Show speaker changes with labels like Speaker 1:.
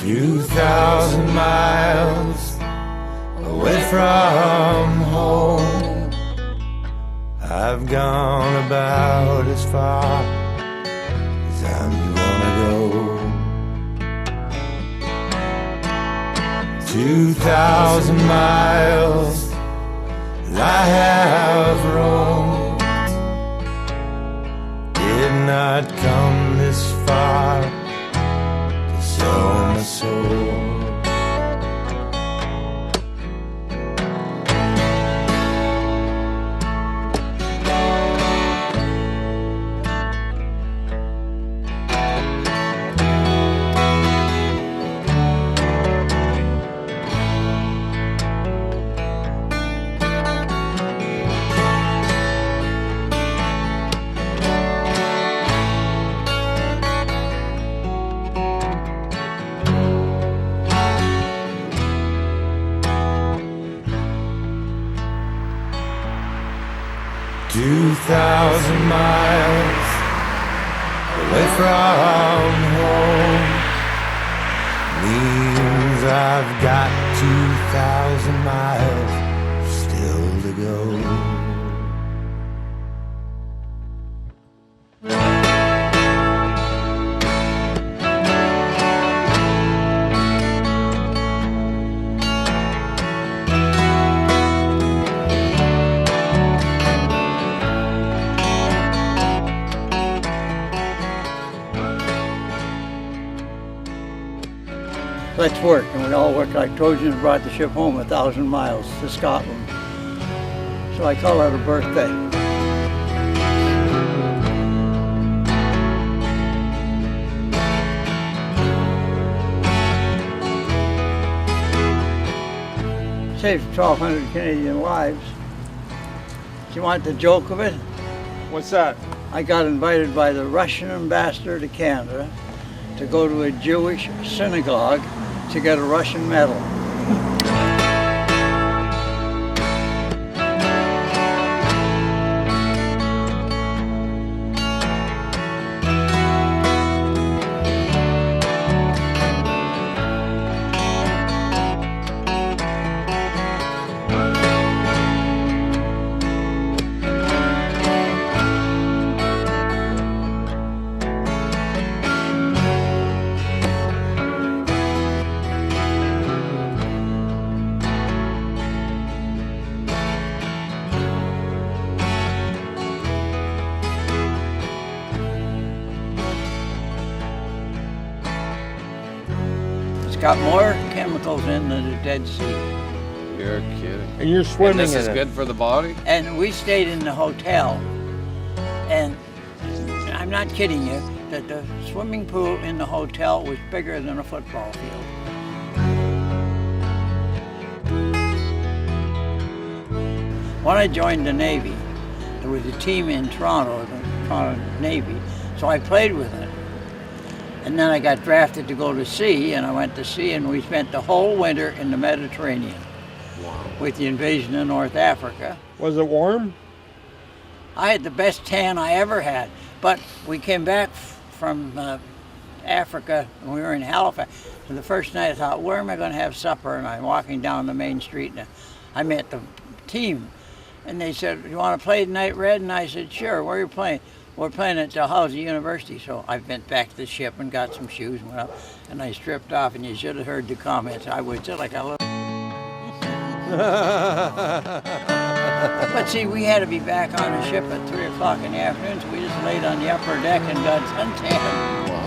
Speaker 1: 2,000 miles away from home. I've gone about as far as I'm gonna go. 2,000 miles I have roamed, did not come this far to sell my soul. 2,000 miles away from home means I've got 2,000 miles still to go.
Speaker 2: 'Let's work, and we all worked like Trojans, brought the ship home 1,000 miles to Scotland. So I call it a birthday. Saved 1,200 Canadian lives. Do you want the joke of it?
Speaker 3: What's that?
Speaker 2: I got invited by the Russian ambassador to Canada to go to a Jewish synagogue to get a Russian medal. Got more chemicals in than the Dead Sea.
Speaker 4: You're kidding.
Speaker 3: And you're swimming
Speaker 4: and this
Speaker 3: in
Speaker 4: is
Speaker 3: it.
Speaker 4: good for the body?
Speaker 2: And we stayed in the hotel, and I'm not kidding you, that the swimming pool in the hotel was bigger than a football field. When I joined the Navy, there was a team in Toronto, the Toronto Navy, so I played with it. And then I got drafted to go to sea, and I went to sea, and we spent the whole winter in the Mediterranean. Wow. With the invasion of North Africa.
Speaker 3: Was it warm?
Speaker 2: I had the best tan I ever had, but we came back from Africa, and we were in Halifax. And the first night I thought, where am I going to have supper? And I'm walking down the main street, and I met the team. And they said, you want to play tonight, Red? And I said, sure, where are you playing? We're playing at Dalhousie University, so I went back to the ship and got some shoes and went up, and I stripped off, and you should have heard the comments. I was just like a little... But see, we had to be back on the ship at 3 o'clock in the afternoon, so we just laid on the upper deck and got suntan.
Speaker 1: Wow.